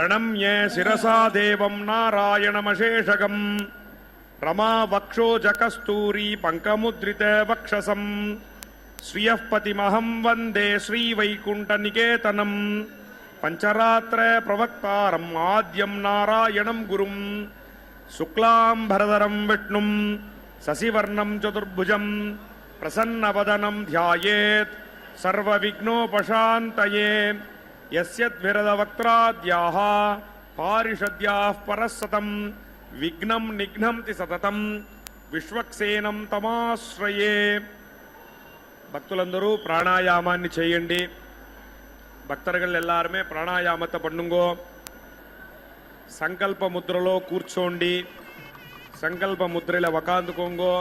प्रणम्य शिरसा देवं नारायणमशेषगम् रमा वक्षोजकस्तूरी पङ्कमुद्रित वक्षसं श्रियः पतिमहं वन्दे श्रीवैकुण्ठनिकेतनं पञ्चरात्र प्रवक्तारम् आद्यं नारायणं गुरुं शुक्लाम्बरधरं विष्णुं शशिवर्णं चतुर्भुजं प्रसन्नवदनं ध्यायेत् सर्वविघ्नोपशान्तये यस्यद्विरदवक्त्राद्याः पारिषद्याः परस्सतं विघ्नं निघ्नन्ति सततं విశ్వక్సేనం తమాశ్రయే. భక్తులందరూ ప్రాణాయామాన్ని చేయండి. భక్తர்கள் எல்லாருமே ప్రాణాయామத்தை பண்ணுங்கோ. సంకల్ప ముద్రలో కూర్చోండి. సంకల్ప ముద్రలో వకాందుకోంగో.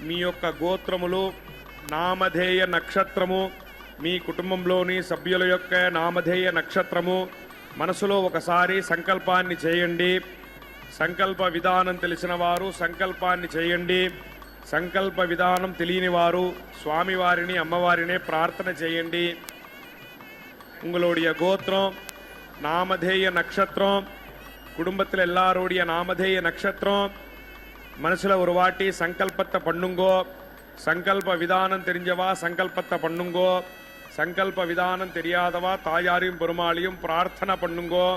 మీ యొక్క గోత్రములు, నామధేయ నక్షత్రము, మీ కుటుంబంలోని సభ్యుల యొక్క నామధేయ నక్షత్రము మనసులో ఒకసారి సంకల్పాన్ని చేయండి. సంకల్ప విధానం తెలిసిన వారు సంకల్పాన్ని చేయండి. సంకల్ప విధానం తెలియని వారు స్వామివారిని అమ్మవారిని ప్రార్థన చేయండి. உங்களுடைய கோத்திரம், நாமதேய நட்சத்திரம், குடும்பத்தில் எல்லாருடைய நாமதேய நட்சத்திரம் மனசுல ஒரு வாட்டி சங்கல்பத்தை பண்ணுங்கோ. சங்கல்ப விதானம் தெரிஞ்சவா சங்கல்பத்தை பண்ணுங்கோ. சங்கல்ப விதானம் தெரியாதவா தாயாரையும் பெருமாளையும் பிரார்த்தனை பண்ணுங்கோ.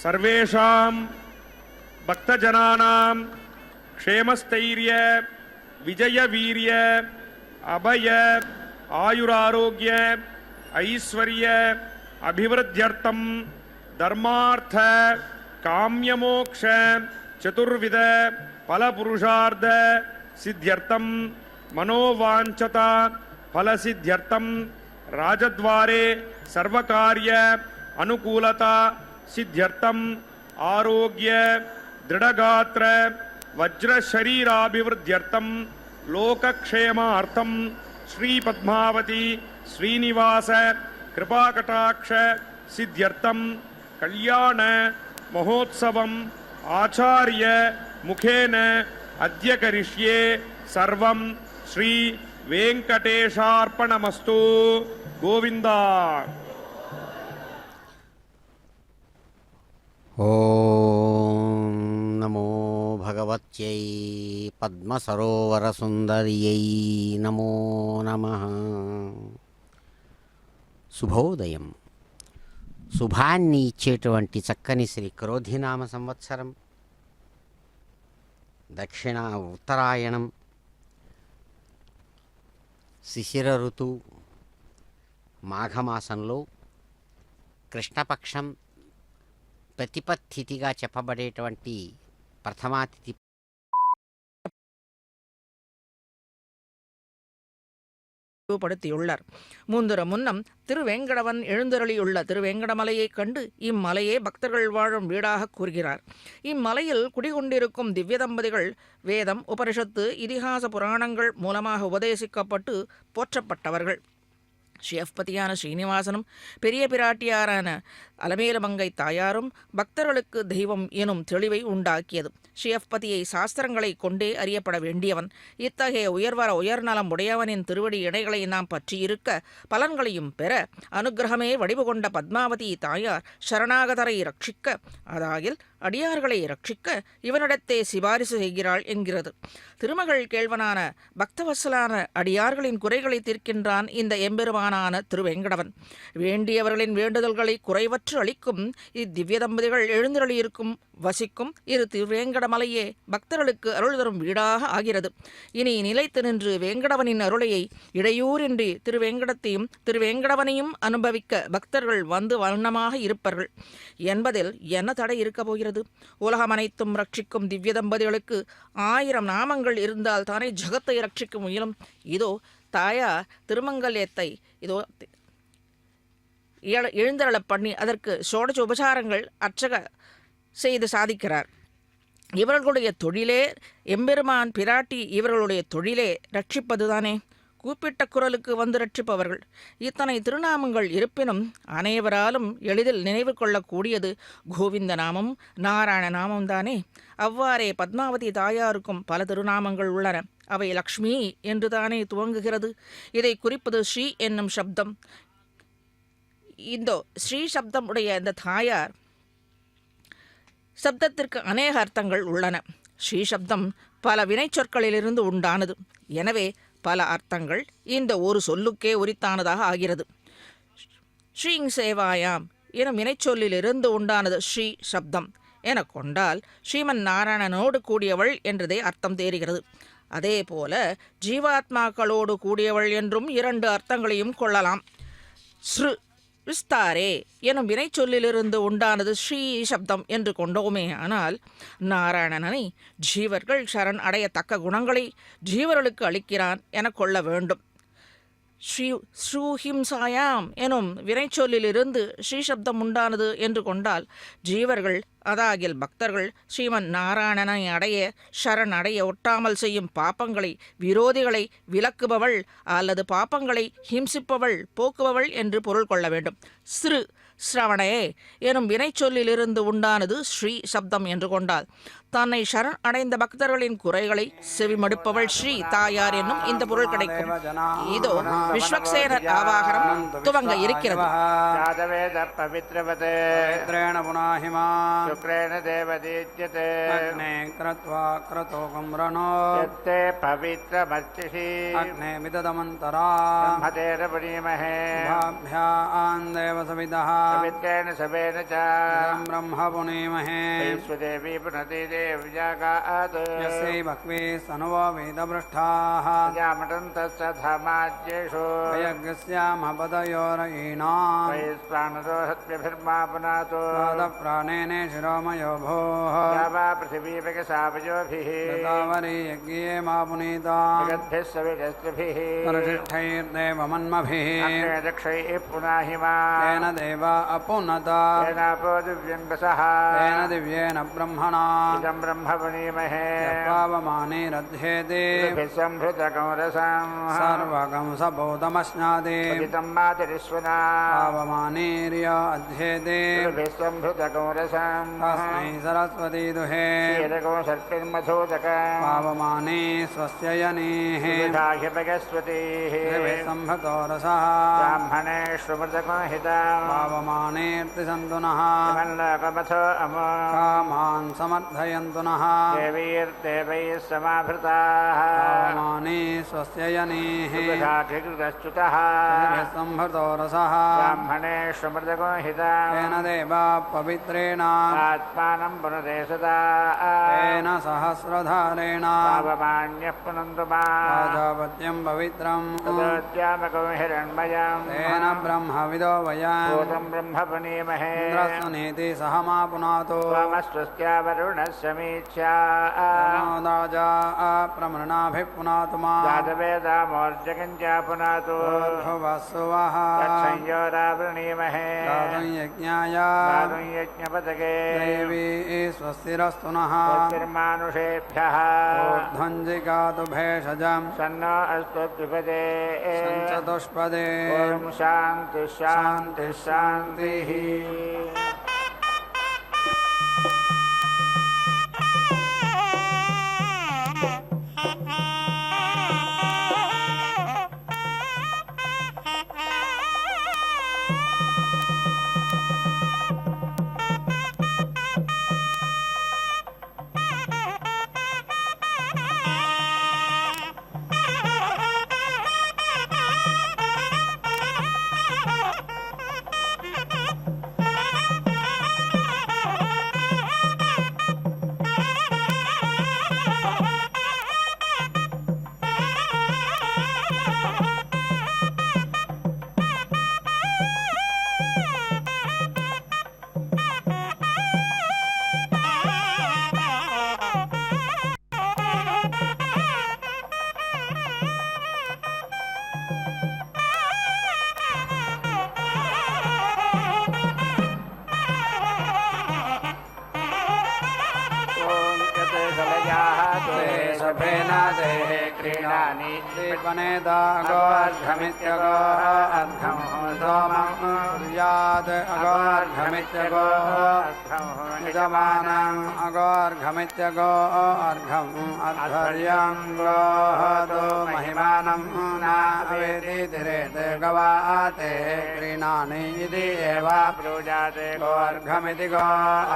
सर्वेषां भक्तजनानां क्षेमस्थैर्य विजयवीर्य अभय आयुरारोग्य ऐश्वर्य अभिवृद्ध्यर्थं धर्मार्थ काम्यमोक्ष चतुर्विध फलपुरुषार्थ सिद्ध्यर्थं मनोवाञ्छता फलसिद्ध्यर्थं राजद्वारे सर्वकार्य अनुकूलता सिद्ध्यर्थम आरोग्य दृढ़गात्र वज्र शरीराभिवृद्ध्यर्थम लोकक्षेमार्थम श्री पद्मावती श्रीनिवास कृपाकटाक्ष सिद्ध्यर्थम कल्याण महोत्सवम आचार्य मुखेन अद्य करिष्ये सर्वं श्री वेंकटेशार्पणमस्तु. गोविंदा. ओम नमो भगवत्यै पद्मसरोवरसुन्दर्यै नमो नमः. శుభోదయం. శుభాన్ని ఇచ్చేటువంటి చక్కని శ్రీ క్రోధినామ సంవత్సరం, దక్షిణ ఉత్తరాయణం, శిశిర ఋతువు, మాఘమాసంలో కృష్ణపక్షం ప్రతిపత్తిథిగా చెప్పబడేటువంటి ప్రథమాతిథి படுத்தியுள்ளார். முந்துர முன்னம் திருவேங்கடவன் எழுந்தருளியுள்ள திருவேங்கடமலையை கண்டு இம்மலையே பக்தர்கள் வாழும் வீடாக கூறுகிறார். இம்மலையில் குடிகொண்டிருக்கும் திவ்ய தம்பதிகள் வேதம், உபனிஷத்து, இதிகாச புராணங்கள் மூலமாக உபதேசிக்கப்பட்டு போற்றப்பட்டவர்கள். ஷியப்பதியான ஸ்ரீனிவாசனும் பெரிய பிராட்டியாரான அலமேலமங்கை தாயாரும் பக்தர்களுக்கு தெய்வம் எனும் தெளிவை உண்டாக்கியது. ஷியப்பதியை சாஸ்திரங்களை கொண்டே அறியப்பட வேண்டியவன். இத்தகைய உயர்வர உயர்நலம் உடையவனின் திருவடி இணைகளை நாம் பற்றியிருக்க பலன்களையும் பெற அனுகிரகமே வடிவு கொண்ட பத்மாவதி தாயார் சரணாகதரை ரட்சிக்க, அதாயில் அடியார்களை ரட்சிக்க இவனிடத்தே சிபாரிசு செய்கிறாள் என்கிறது. திருமகள் கேள்வனான பக்தவத்சலான அடியார்களின் குறைகளை தீர்க்கின்றான் இந்த எம்பெருமானான திருவேங்கடவன். வேண்டியவர்களின் வேண்டுதல்களை குறைவற்று அளிக்கும் இத்திவ்ய தம்பதிகள் எழுந்தருளியிருக்கும் வசிக்கும் இரு திருவேங்கடமலையே பக்தர்களுக்கு அருள் தரும் வீடாக ஆகிறது. இனி நிலைத்து நின்று வேங்கடவனின் அருளையை இடையூறின்றி திருவேங்கடத்தையும் திருவேங்கடவனையும் அனுபவிக்க பக்தர்கள் வந்து வண்ணமாக இருப்பார்கள் என்பதில் என்ன தடை இருக்கப் போகிறது? உலகம் அனைத்தும் ரட்சிக்கும் திவ்ய தம்பதிகளுக்கு 1000 நாமங்கள் இருந்தால் தானே ஜகத்தை ரட்சிக்க முயலும். இதோ தாயார் திருமங்கல்யத்தை இதோ எழுந்தருள பண்ணி அதற்கு சோடச உபசாரங்கள் அர்ச்சக செய்து சாதிக்கிறார். இவர்களுடைய தொழிலே எம்பெருமான் பிராட்டி இவர்களுடைய தொழிலே ரட்சிப்பதுதானே. கூப்பிட்ட குரலுக்கு வந்து ரட்சிப்பவர்கள். இத்தனை திருநாமங்கள் இருப்பினும் அனைவராலும் எளிதில் நினைவு கொள்ளக்கூடியது கோவிந்த நாமம், நாராயண நாமம் தானே. அவ்வாறே பத்மாவதி தாயாருக்கும் பல திருநாமங்கள் உள்ளன. அவை லக்ஷ்மி என்று தானே துவங்குகிறது. இதை குறிப்பது ஸ்ரீ என்னும் சப்தம். இந்த ஸ்ரீ சப்தம் உடைய இந்த தாயார் சப்தத்திற்கு அநேக அர்த்தங்கள் உள்ளன. ஸ்ரீ சப்தம் பல வினைச்சொற்களிலிருந்து உண்டானது. எனவே பல அர்த்தங்கள் இந்த ஒரு சொல்லுக்கே உரித்தானதாக ஆகிறது. ஸ்ரீங் சேவாயாம் எனும் வினைச்சொல்லிலிருந்து உண்டானது ஸ்ரீ சப்தம் என கொண்டால் ஸ்ரீமன் நாராயணனோடு கூடியவள் என்றதே அர்த்தம் தேறுகிறது. அதே போல ஜீவாத்மாக்களோடு கூடியவள் என்றும் 2 அர்த்தங்களையும் கொள்ளலாம். ஸ்ரு விஸ்தாரே எனும் வினைச்சொல்லிலிருந்து உண்டானது ஸ்ரீ சப்தம் என்று கொண்டோமே. ஆனால் நாராயணனை ஜீவர்கள் சரண் அடையத்தக்க குணங்களை ஜீவர்களுக்கு அளிக்கிறான் என கொள்ள வேண்டும். ஸ்ரூஹிம்சாயாம் எனும் வினைச்சொல்லிலிருந்து ஸ்ரீசப்தம் உண்டானது என்று கொண்டால் ஜீவர்கள் அதாகில் பக்தர்கள் ஸ்ரீமன் நாராயணனை அடைய சரண் அடைய ஒட்டாமல் செய்யும் பாப்பங்களை விரோதிகளை விலக்குபவள் அல்லது பாப்பங்களை ஹிம்சிப்பவள் போக்குபவள் என்று பொருள் கொள்ள வேண்டும். ஸ்ரு ஸ்ரவணே எனும் வினைச்சொல்லிலிருந்து உண்டானது ஸ்ரீ சப்தம் என்று கொண்டால் தன்னை சரண் அடைந்த பக்தர்களின் குறைகளை செவிமடுப்பவள் ஸ்ரீ தாயார் என்னும் இந்த பொருள் கிடைக்கும். இதோ விஸ்வக்சேனர் ஆவாகனம் துவங்க இருக்கிறது. भक्वे सनवो वेदभ्रष्टाः जामटन्तस्तथामाज्येषु यज्ञस्यामपदयोरयीणाम् वैश्वानरोहत्यभिर्मापनातो प्राणेन शिरोमयो भोः वा पृथिवीपकसापयोभिः तावरी यज्ञे मा पुनीता जगद्भिः सविरस्त्रिभिः प्रतिष्ठैर्देवमन्मभिः दक्षैः पुनाहिमा तेन देवा अपुनता तेनापो दिव्यङ्गसः तेन दिव्येन ब्रह्मणा इदं ब्रह्मपुनीमहे पावमानेरध्येते संभृतकंरसं सर्वगं सबोधमश्नादे पतितं मातरिश्वना पावमानेर्य अध्येते संभृतकंरसं तस्मै सरस्वती दुहे क्षीरको सर्पिर्मधोदकं पावमाने स्वस्य यनेः विधाह्यपगस्वतीः संभृतो रसः ब्राह्मणे श्रुमृतको हितं पावमानेऽर्तिसन्तु नः मल्लकमथो अमो कामान् समर्थयन्तु नः देवीर्देवैः समाभृताः पावमाने स्वस्य यनेः विधाकृतश्च्युतः संभृतो रसः ब्राह्मणे श्रुमृतको हितं तेन देवा पवित्रेण आत्मानं पुनदे सदा तेन सहस्रधारेण पावमान्यः पुनन्तु मा राजापत्यं पवित्रं तदोद्यामको हिरण्मयं तेन ब्रह्मविदो वयं भूतं ब्रह्मपुनीमहे इन्द्रस्वनेति सह मा पुनातो त्वमस्वस्त्या वरुणः समीक्षा राजा प्रमृणाभिः पुनातु मा जातवेदामोर्जकञ्चा पुनातु भुवस्सुवः तत्संयोरावृणीमहे दातुं यज्ञाय दातुं यज्ञपतके देवी स्वस्तिरस्तु नः स्वस्तिर्मानुषेभ्यः ऊर्ध्वञ्जिगातु भेषजं सन्नो अस्तु द्विपदे सञ्चतुष्पदे ॐ शान्तिः शान्तिः शान्तिः. गर्भेण देः क्रीडानि दीपनेदागो अर्घमित्यगो अर्घं सोमं कुर्यात् अगो अर्घमित्यगो यजमानम् अगोर्घमित्यगो अर्घम् अर्घर्यं गोहतो महिमानं नावेति तिरेते गवाते क्रीणानि इति एव प्रोजाते गोर्घमिति गो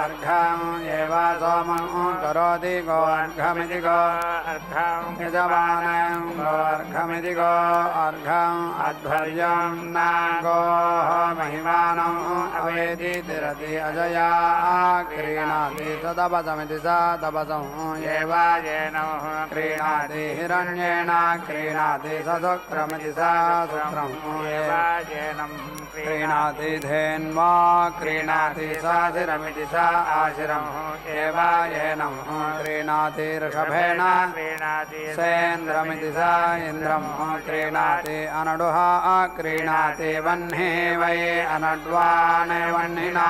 अर्घम् एव सोमं करोति गो अर्घमिति गो अर्घं यजमानं गोर्घमिति गो अर्घम् अर्घर्यं न गोः महिमानं अवेति तिरति अजया क्रीणाति तदपसमिति स तपसं येन क्रीणाति हिरण्येन क्रीणाति स शुक्रमिति स शुक्रं क्रीणाति धेन्वा क्रीणाति स शिरमिति स आशिरं येनं क्रीणाति ऋषभेण सेन्द्रमिति स इन्द्रं क्रीणाति अनडुः क्रीणाति वह्नि वै अनड्वान् वह्निना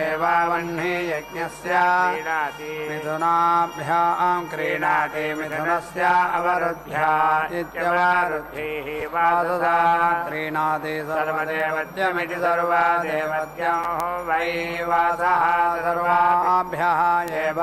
एव वह्नि यज्ञस्य मिथुनाभ्यां क्रीणाति मिथुनस्य अवरुद्ध्या इत्यवरुद्धिः वासुदा क्रीणाति सर्वदेवत्यमिति सर्वदेवत्यं वै वासः सर्वाभ्यः एव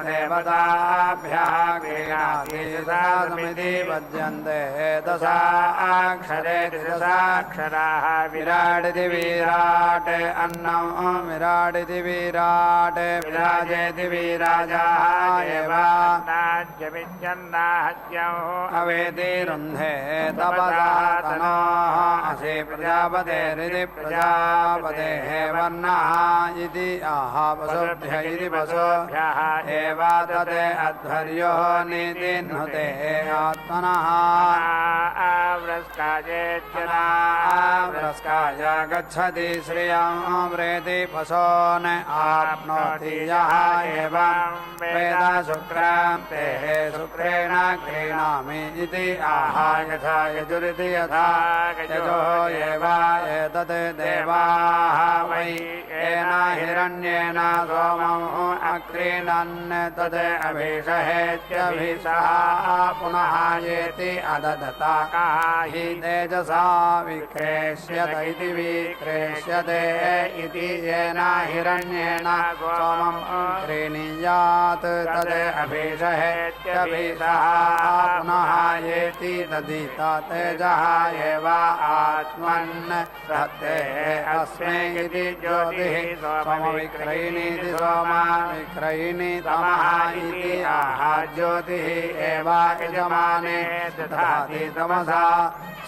देवताभ्यः क्रीणाति दशमिति पद्यन्ते दशाक्षरे दशाक्षराः विराडिति विराट् अन्नं विराडिति विराट् विराजेति विराजाः एव अवेति रुन्धे तपसा तनोः असि प्रजापतेरिति प्रजापतेः वर्णः इति आह पशुभ्य इति पशुभ्यः एव तते अध्वर्यो नितिह्नुते आत्मनः व्रस्काय गच्छति श्रियं प्रेति पशोन् आप्नोति यः एवं वेद शुक्रं तेः शुक्रेण क्रीणामि इति आह यथा यजुरिति यथा यजो एव एतत् देवाः वै येन हिरण्येन सोमम् अक्रीणन् तत् अभिषहेत्यभिषः पुनः येति अददता हि तेजसा विक्रेष्यत इति विक्रेष्यते इति येन हिरण्येन सोमम् क्रीणीयात् तद् अभिषहेत्यभिषः पुनः येति तदिता तेजः एव आत्मन् सहते अस्मै इति ज्योतिः सोमविक्रयिणीति सोमा विक्रयिणी तमः इति आह ज्योतिः एव यजमाने दधाति तमसा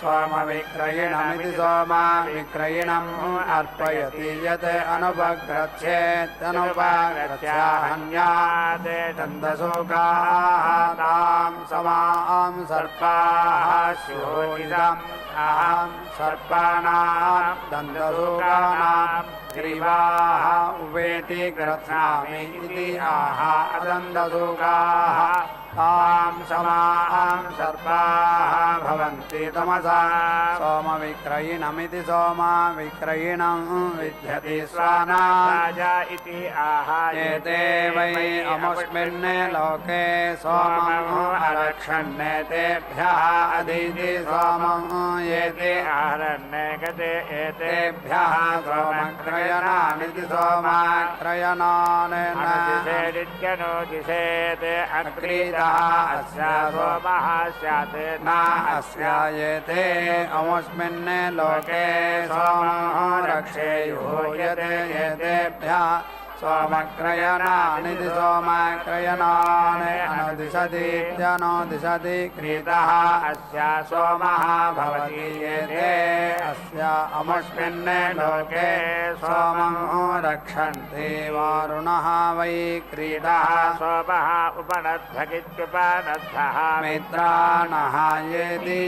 सोमविक्रयिणमिति सोमा विक्रयिणम् अर्पयति यत् अनुपग्रच्छेत्यनुपग्रच्छाहन्यात् दन्तशोकाः तां समां सर्पाः स्युरिदम् अहं सर्पाणां दन्तशोकानां ग्रीवाः उपेति ग्रथामि इति आह दन्तशोकाः तां समां सर्पाः भवन्ति तमसा सोमविक्रयिणमिति सोमा विक्रयिणं विद्यति स्वाना राजा इति आह एते वै अमुष्मिन् लोके सोमम् अरक्षन् तेभ्यः अदिति सोमम् एते आहरण्ये गते एतेभ्यः सोमक्रयणानिति सोमाक्रयणान् नोदिशेत् अक्रीतः अस्य सोमः स्यात् न अस्यायते अमुष्मिन् लोके सोमः रक्षेयुः यते एतेभ्यः सोमक्रयणानिति सोमक्रयणान् अनुदिशतीत्यनुदिशति क्रीतः अस्य सोमः भवति एते अस्य अमुष्मिन् लोके सोमं रक्षन्ति वारुणः वै क्रीतः सोमः उपनद्धगित्युपनद्धः मित्राणः येति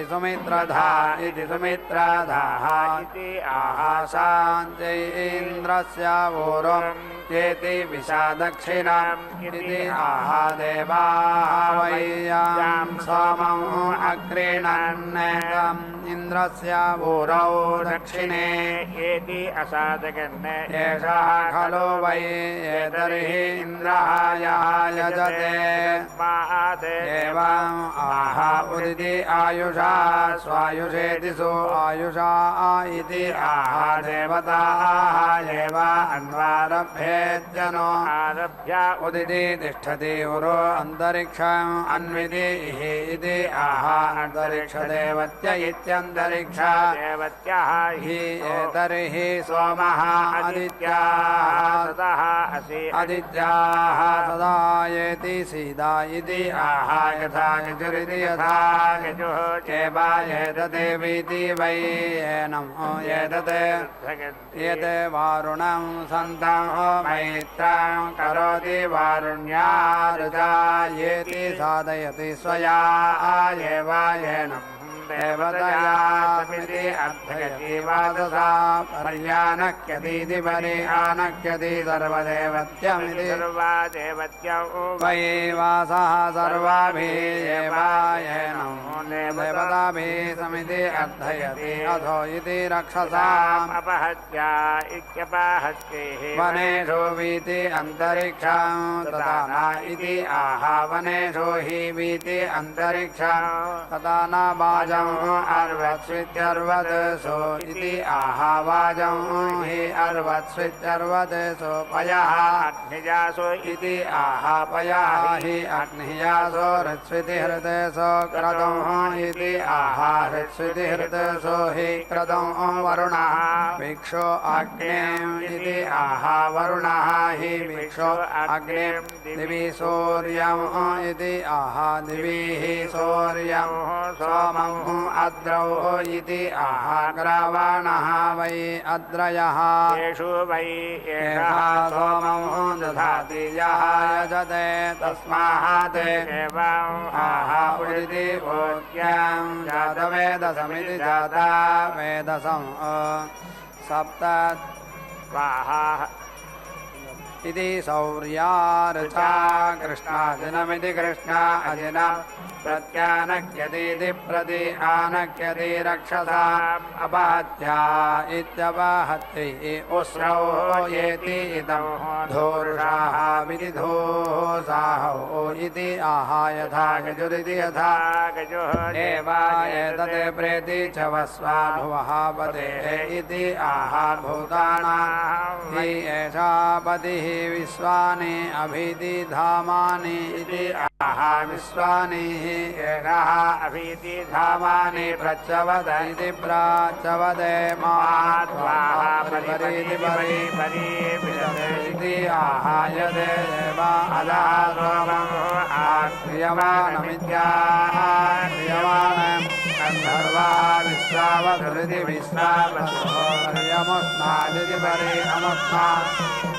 सुमित्रधा इति सुमित्रधाः इति आह शान्त्यै इन्द्रस्य ऊरुम् येति विशादक्षिणाम् इति आह देवाः वै यां सोमम् अक्रीणन् इन्द्रस्य भूरौ दक्षिणे एति असादगन् एषः खलु वै एतर्हि इन्द्रः यः यजते एवम् आह उदिति आयुषा स्वायुषेति सो आयुषा इति आह देवताः एव अन्वारभ्येत्यनो आरभ्य उदिति तिष्ठति उरो अन्तरिक्षम् अन्विति इति आह अन्तरिक्षदेवत्य इत्यन्तरिक्ष देवत्यः हि एतर्हि सोमः आदित्याः ततः असि आदित्याः सदा येति सीदा इति आह यथा यजुरिति यथा यजुः एवा एतदेवीति वै एनम् एतत् एते वारुणं सन्तं मैत्रं करोति वारुण्या ऋचा येति साधयति स्वया एव एनम् देवतया समिति अर्थयति वादसा पर्यानक्यतीति परि आनक्यति सर्वदेवत्यमिति सर्वा देवत्यौ वै वासः सर्वाभिः एवायेनं देवताभिः समिति अर्थयति अथो इति रक्षसाम् अपहत्या इत्यपहत्यैः वनेषु वीति अन्तरिक्षं तथा न इति आह वनेषु हि वीति अन्तरिक्षं तथा न वाजम् अर्वत्स्वित्यर्वत्सु इति आह वाजं हि अर्वत्स्वित्यर्वत्सु पयः अग्निजासु इति आह पयः हि अग्नियासो हृत्स्विति हृदयसो क्रतुं इति आह हृत्स्विति हृदयसो हि क्रतुं वरुणः वीक्षो अग्निम् इति आह वरुणः हि वीक्षो अग्निम् दिवि सूर्यम् इति आह दिवि हि सूर्यम् सोमम् अद्रौ इति आह ग्रावाणः वै अद्रयः येषु वै एषः सोमं दधाति यः यजते तस्मात् एवम् आह उदिति भूत्यां जातवेदसमिति जाता वेदसं सप्त स्वाहा इति सौर्या ऋचा कृष्णाजिनमिति कृष्णा अजिना प्रत्यानक्यतीति प्रति आनक्यति रक्षसाम् अपहत्या इत्यपहत्यै उस्रौ येति इदं धूर्षाः विधिधूसाहौ इति आह यथा गजुरिति यथा गजुः एवा एतत् प्रेति च वस्वा भुवः पतेः इति आह भूतानां हि एषा पतिः विश्वानि अभिति धामानि इति आह विश्वानि हि एषः अभीति धामानि प्रच्यवद इति प्राच्यवदे मात्वाः परिपरीति परि इति आह यदे देवा अधः सोमम् आक्रियमाणमित्याह क्रियमाणम् गन्धर्वा विश्वावधुरिति विश्वावधुर्यमुष्णादिति परि अमुष्णा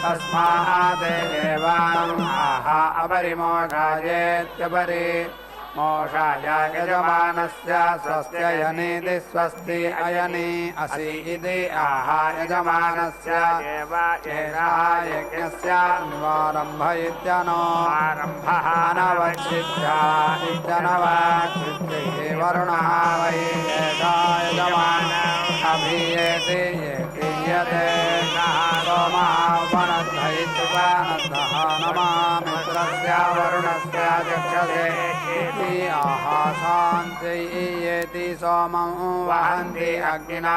तस्मात् देवाम् आह अपरिमोषायेत्यपरि मोषाय यजमानस्य स्वस्य यनीति स्वस्ति अयनि असि इति आह यजमानस्य एषः यज्ञस्य अन्वारम्भ इत्यनो आरम्भः अनवच्छिद्या इत्यनवच्छिद्ये वरुणः वै एषा यजमान अभीयेति येते सोमः वनद्धयित्युपनद्धः नमः मित्रस्य वरुणस्य चक्षसे इति आह शान्त्यैयेति सोमं वहन्ति अग्निना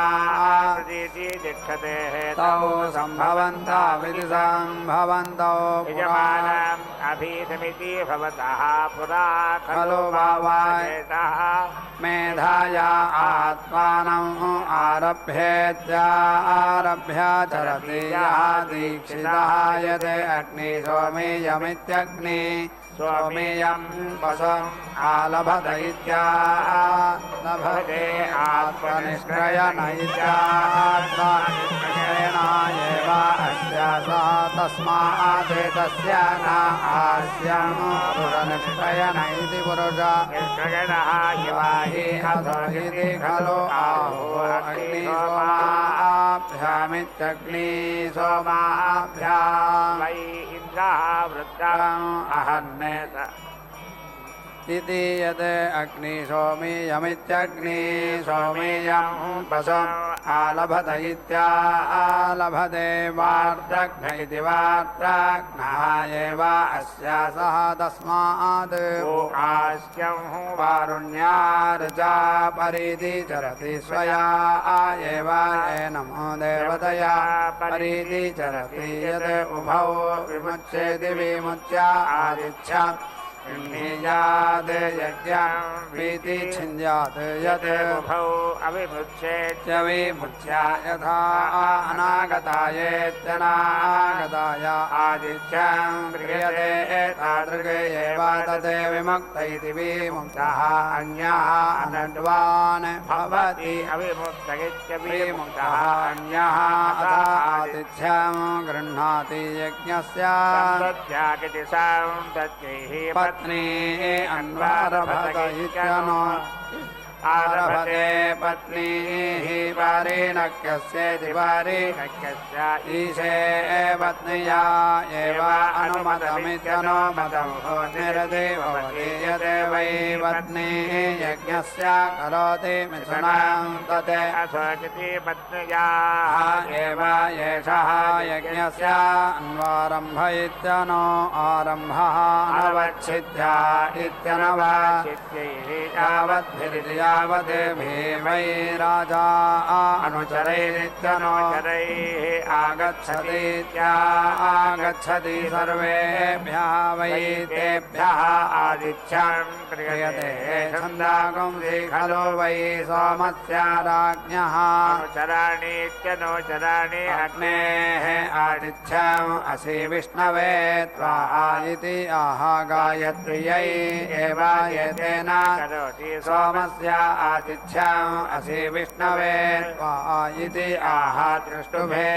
तिष्ठते तौ सम्भवन्तविति सम्भवन्तौ यजमानम् अभीतमिति भवतः पुरा खलु भावायतः मेधाया आत्मानम् आरभ्य चरति यः दीक्षितः यदे अग्नि सोमेयमित्यग्नि सोमेयं वसम् आलभत इत्यालभते आत्मनिष्क्रयण इत्यात्मनिष्क्रयण एव अस्य सः तस्मात् तस्य न आस्यं पुरुषनिष्क्रयण इति पुरुष निष्क्रयणः हि अथो इति खलु आहो अग्निसोमाभ्यामित्यग्नि सोमाभ्याम् वै इन्द्रः वृद्धम् अहन्नेत इति यत् अग्नि सोमेयमित्यग्नि सोमेयं पशुम् आलभत इत्यालभते वार्तघ्न इति वार्तघ्नः एव अस्या सह तस्मात् आस्यं वारुण्यार्जा परिधि चरति स्वया एव नमो देवतया परिधि चरति यत् उभौ विमुच्येति विमुच्या आदिच्छा गृह्णीयात् यज्ञं प्रीति छिन्द्यात् यत् उभौ अविमुच्येत् विमुच्या यथा अनागतायेत्यनागताय आदित्यं क्रियते तादृग एव तत् विमुक्त इति विमुक्तः अन्यः अनड्वान् भवति अविमुक्त विमुक्तः अन्यः अथ आतिथ्यं गृह्णाति यज्ञस्य तद्यागिति सौन्दत्यैः पत्नी अन्वारभत इत्यनो आरभते पत्नीः वारेणक्यस्येति वारेणक्यस्य ईशे पत्न्या एव अनुमतमित्यनुमतं निर्देववति यद् वै पत्नीः यज्ञस्य करोति मिथुनं तत् असोचिति पत्न्या एव एषः यज्ञस्य अन्वारम्भ इत्यनो आरम्भः अनवच्छिद्या इत्यनवच्छिद्यैः यावद्भिरिति यावत् वै राजा अनुचरैरित्यनुचरैः आगच्छतीत्यागच्छति सर्वेभ्यः वै तेभ्यः आदित्यं क्रियते छन्दागुंसि खलु वै सोमस्य राज्ञः अनुचराणीत्यनुचराणि अग्नेः आदित्यम् असि विष्णवे त्वा इति आह गायत्र्यै एव एतेन करोति सोमस्य आतिथ्यम् असि विष्णवे त्वा इति आह दृष्टुभे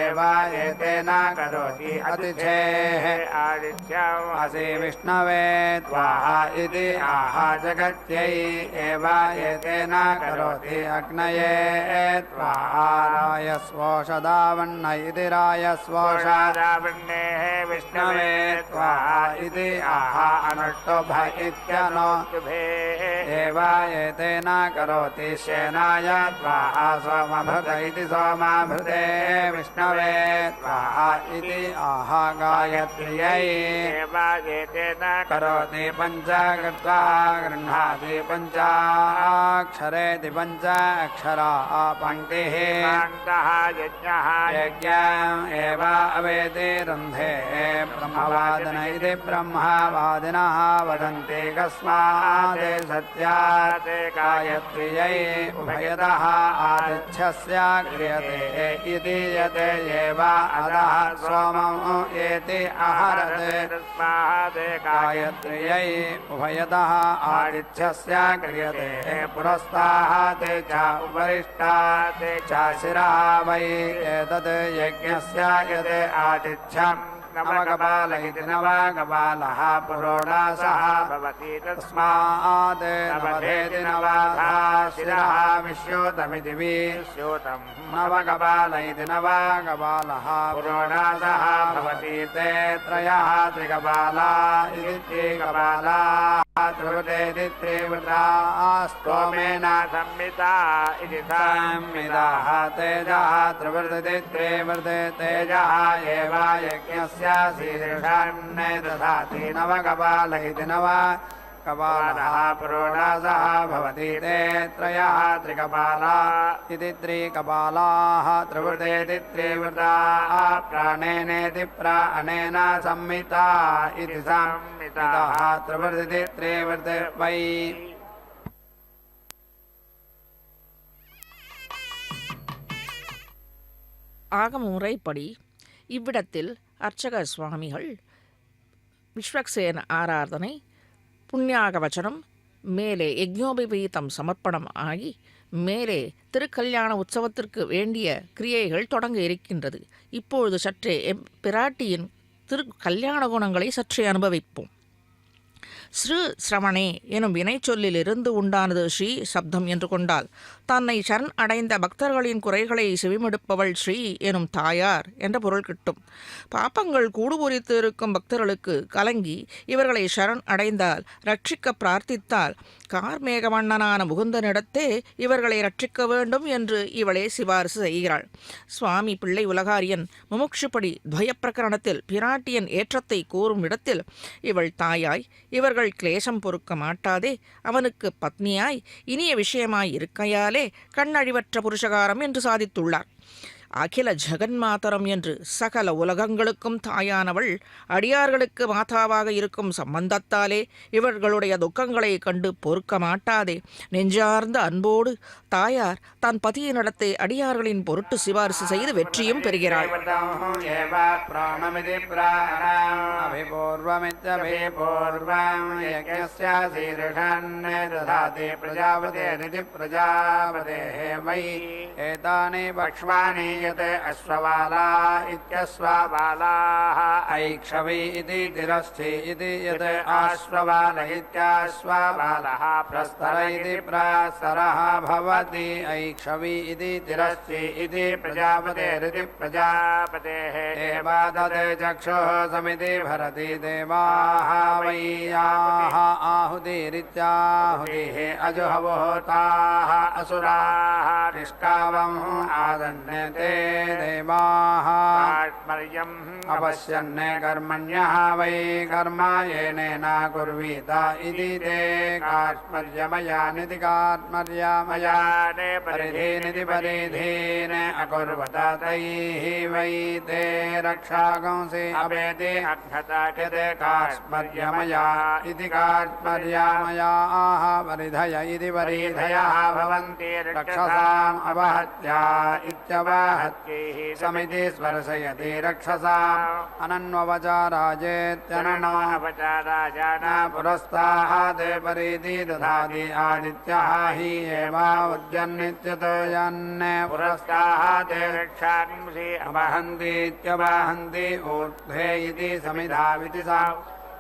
एव एतेन करोति अतिथेः आदित्यम् असि विष्णवे त्वा इति आह जगत्यै एव एतेन करोति अग्नये त्वा रायस्वोषदावन्न इति रायस्वोषदा रावण्णेः विष्णवे त्वा इति आह अनुष्टुभ इत्यनो एव एतेन करोति शेनाय त्वा सोमभृत इति सोमाभृते विष्णवे त्वा इति आह गायत्र्यै एतेन करोति पञ्च कृत्वा गृह्णाति पञ्चाक्षरेति पञ्च अक्षरा पङ्क्तिः कान्तः यज्ञः यज्ञम् एव अवेति रन्धे ब्रह्मवादिन इति ब्रह्मवादिनः वदन्ति कस्मात् सत्यात् गायत्र्यै उभयतः आदिच्छस्य क्रियते इति यत् एव अधः सोमम् एति अहरत् गायत्र्यै उभयतः आदिच्छस्य क्रियते पुरस्तात् च उपरिष्टात् च शिरः वै एतत् यज्ञस्य यत् आदिच्छम् नवकपाल इति नवकपालः पुरोडासः भवति तस्मात् नवधेति नवाधा शिरः विश्योतमिति स्योतं नवकपाल इति नवकपालः पुरोडासः भवति ते त्रयः त्रिकपाला इति त्रिकपालाः त्रिवृतेति त्रिवृताः स्तोमेन संमिता इति संमिताः तेजः त्रिवृतति त्रिवृते तेजः एव यज्ञस्य शीर्षान्ने दधाति नवकपाल इति नवकपालः पुरोडासः भवति ते त्रयः त्रिकपाला इति त्रिकपालाः त्रिवृतेति त्रिवृताः प्राणेनेति प्राणेन संमिता इति संमिताः त्रिवृतिति त्रिवृते वै ஆகம முறைப்படி இவ்விடத்தில் அர்ச்சக சுவாமிகள் விஸ்வக்சேன ஆராதனை புண்ணியாக வச்சனம் மேலே யஜ்ஞோபவீதம் சமர்ப்பணம் ஆகி மேலே திருக்கல்யாண உற்சவத்திற்கு வேண்டிய கிரியைகள் தொடங்க இருக்கின்றது. இப்பொழுது சற்றே பிராட்டியின் திரு கல்யாண குணங்களை சற்றே அனுபவிப்போம். ஸ்ரீ சிரவணே எனும் வினைச்சொல்லிலிருந்து உண்டானது ஸ்ரீ சப்தம் என்று கொண்டால் தன்னை சரண் அடைந்த பக்தர்களின் குறைகளை செவிமடுப்பவள் ஸ்ரீ எனும் தாயார் என்ற பொருள் கிட்டும். பாப்பங்கள் கூடுபொறித்து இருக்கும் பக்தர்களுக்கு கலங்கி இவர்களை சரண் அடைந்தால் ரட்சிக்க பிரார்த்தித்தால் கார்மேகவண்ணனான முகுந்தனிடத்தே இவர்களை ரட்சிக்க வேண்டும் என்று இவளே சிபாரிசு செய்கிறாள். சுவாமி பிள்ளை உலகாரியன் முமுட்சுப்படி துவயப்பிரகரணத்தில் பிராட்டியன் ஏற்றத்தை கூறும் இடத்தில் இவள் தாயாய் இவர்கள் கிளேசம் பொறுக்க மாட்டாதே அவனுக்கு பத்னியாய் இனிய விஷயமாய் இருக்கையாலே கண்ணழிவற்ற புருஷகாரம் என்று சாதித்துள்ளார். அகில ஜெகன்மாதரம் என்று சகல உலகங்களுக்கும் தாயானவள் அடியார்களுக்கு மாதாவாக இருக்கும் சம்பந்தத்தாலே இவர்களுடைய துக்கங்களை கண்டு பொறுக்க மாட்டாதே நெஞ்சார்ந்த அன்போடு தாயார் தான் பதியினிடத்தை அடியார்களின் பொருட்டு சிபாரிசு செய்து வெற்றியும் பெறுகிறாள். अश्ववाला इत्यश्ववालाः ऐक्षवी इति तिरस्थि इति यत् आश्ववाल इत्याश्ववालः प्रस्तर इति प्रस्तरः भवति ऐक्षवी इति तिरस्थि इति प्रजापतेरिति प्रजापतेः देवादते चक्षुः समिति भरति देवाः वै याः आहुतिरित्याहुतिः अजुहवोताः असुराः निष्कावम् आदन्यते देवाः अपश्यन्ने कर्मण्यः वै कर्म येनेन कुर्वीत इति ते कार्त्मर्यमयानिति कार्त्मर्यमयाने परिधीनिति परिधीन अकुर्वत तैः वै ते रक्षांसि अपेति अघ्नतायते कार्त्मर्यमया इति कार्त्मर्यमयाः परिधय इति परिधयः भवन्ति रक्षसाम् अपहत्या इत्यवहत्यैः समिति स्पर्शयति रक्षसाम् अनन्ववचाराजेत्यनन्ववचाराजाना पुरस्ताहात् परिधि दधाति आदित्यः हि एवा उद्यन्नित्यतो यन्ने पुरस्ताहात् रक्षांसि अपहन्तीत्यवहन्ति ऊर्ध्वे इति समिधाविति सा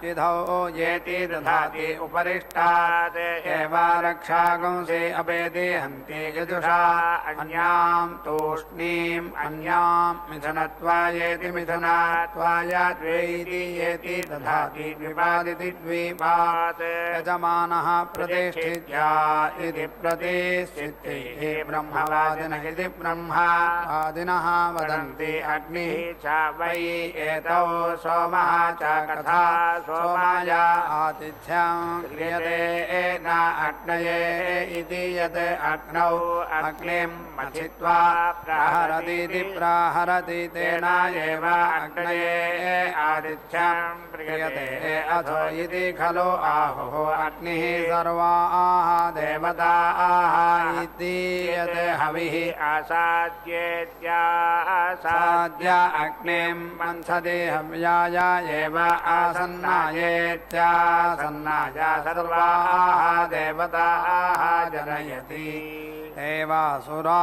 इधौ येति दधाति उपरिष्टात् एव रक्षांसि अपेति हन्ति यजुषा अन्यां तूष्णीम् अन्यां मिथुनत्वायेति मिथुनात्वाय द्वैति येति दधाति द्विपादिति द्विपात् यजमानः प्रतिष्ठित्या इति प्रतिष्ठित्यैः ब्रह्मवादिनः इति ब्रह्मवादिनः वदन्ति अग्निः च वै एतौ सोमः च कथा सोमाय आतिथ्यं क्रियते न अग्नये इति यत् अग्नौ अग्निं मथित्वा प्रहरतीति प्रहरति तेन एव अग्नये आतिथ्यं क्रियते अथो इति खलु आहुः अग्निः सर्वाः देवताः इति यत् हविः आसाद्येत्यासाद्य अग्निं मंसति हव्याय एव आसन्नायेत्यासन्नाय सर्वाः देवताः जनयति देवासुरा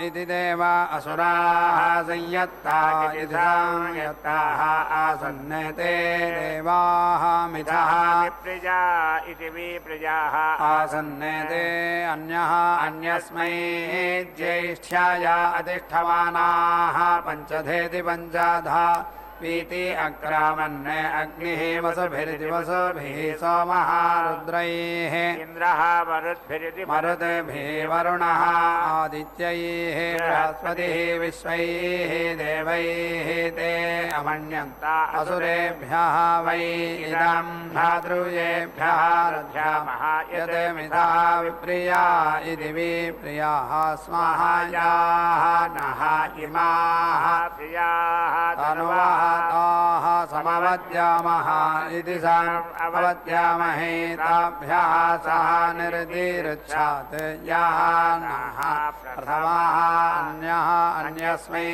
इति देव असुराः संयत्ता इति संयत्ताः आसन्ने ते देवाः मिथः विप्रजा इति विप्रजाः आसन्ने ते अन्यः अन्यस्मै ज्येष्ठ्याय अधिष्ठमानाः पञ्चधेति पञ्चधा वीति अक्रामन्ने अग्निः वसुभिरिति वसुभिः सोमः रुद्रैः इन्द्रः मरुद्भिः वरुणः आदित्यैः बृहस्पतिः विश्वैः देवैः ते अमन्यन्त असुरेभ्यः वै इदं धातृयेभ्यः रथ्यामः यत् मिथा विप्रिया इति विप्रियाः स्मः याः नः इमाः प्रियाः तनुवाः ताः समवद्यामः इति समवद्यामहे ताभ्यः सह निर्दिरुच्छात् याः नः प्रथमः अन्यः अन्यस्मै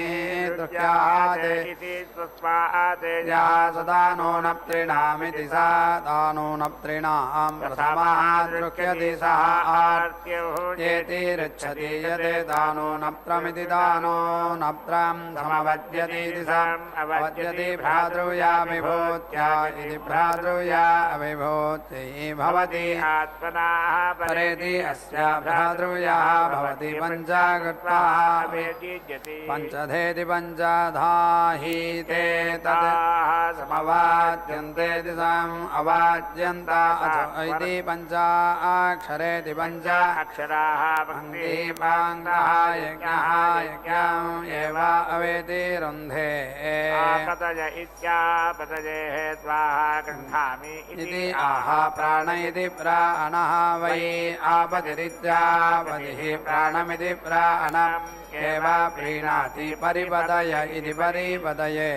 दुःख्यात् इति स्वस्मात् याः सदानो न प्रीणामिति सा दानो न प्रीणां प्रथमः दृक्यति सः आर्त्युः येति ऋच्छति यत् दानो न प्रमिति दानो न प्रं समवद्यति समवद्य यदि भ्रातृया विभूत्या इति भ्रातृया विभूतिः भवति आत्मनाः परेति अस्या भ्रातृयाः भवति पञ्चाकृत्वाः वेदीयते पञ्चधेति पञ्चधाहीते तत् समवाद्यन्ते दिशाम् अवाद्यन्ता इति पञ्चाक्षरेति पञ्च अक्षराः पङ्क्तिपाङ्गः यज्ञः यज्ञम् एव अवेति रुन्धे आपतय इत्यापतयेः स्वाहा गृह्णामि इति आह प्राण इति प्राणः वै आपतिरित्यापतिः प्राणमिति प्राणम् एव प्रीणाति परिपदय इति परिपदये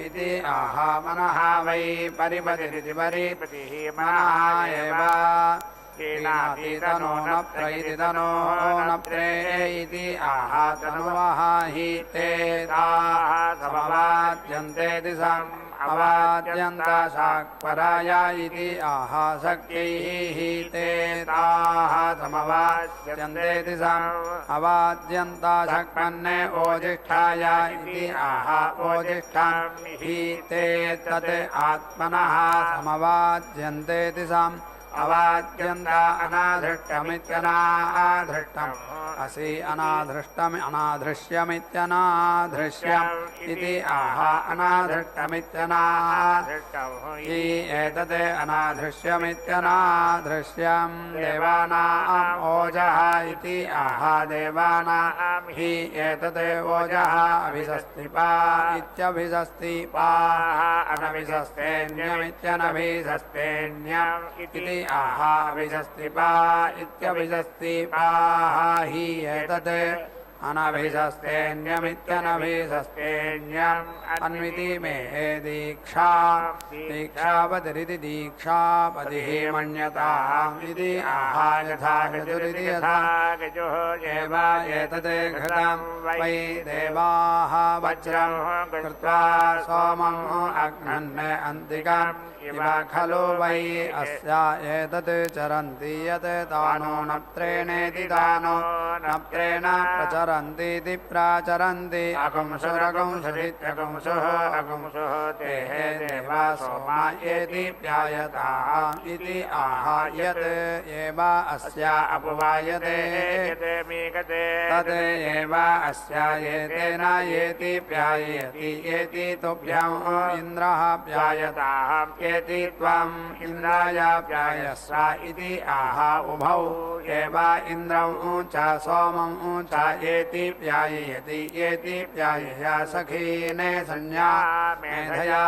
इति आह मनः वै परिपतिरिति परिपतिः मनः एव प्रीणाति तनो न प्रैति तनो न प्रे इति आह तनुवः हि ते ताः समवाद्यन्ते दिशम् अवाद्यन्ता शाक्पराया इति आह शक्यैः ते ताः समवाद्यन्ते दिशम् अवाद्यन्ता शक्मन्ने ओजिष्ठाया इति आह ओजिष्ठाम् हि ते तत् आत्मनः समवाद्यन्ते दिशम् अवाद्यन्ता अनाधृष्टमित्यनाधृष्टम् असि अनाधृष्टमित्यनाधृष्यमित्यनाधृष्यम् इति आह अनाधृष्टमित्यनाधृष्टम् हि एतत् अनाधृष्यमित्यनाधृष्यम् देवानाम् ओजः इति आह देवानाम् हि एतत् ओजः अभिषस्तिपा इत्यभिषस्तिपाः अनभिषस्तेऽन्यमित्यनभिषस्तेऽन्यम् इति आह अभिषस्तिपा इत्यभिषस्तिपाः हि एतत् अनभिषस्तेऽन्यमित्यनभिषस्तेऽन्यम् अन्विति मे दीक्षा दीक्षापतिरिति दीक्षापतिः मन्यताम् इति आह यथा गजुरिति यथा गजुः एव एतत् घृतं वै देवाः वज्रं कृत्वा सोमम् अघ्नन् अन्तिकम् इव खलु वै अस्या एतत् चरन्ति यत् तानो नप्त्रेणेति तानो नप्त्रेण प्रचरन्तीति प्राचरन्ति अकुंसुरकुंसरित्यकुंसुः अकुंसुः ते देवा सोमा एति प्यायताम् इति आह यत् एव अस्या अपवायते तत् एव अस्या एतेन येति प्यायति येति तुभ्यम् इन्द्रः प्यायताम् एति त्वम् इन्द्राय प्यायस्व इति आह उभौ एव इन्द्रम् च सोमम् च एति प्याययति एति प्यायया सखीने संज्ञा मेधया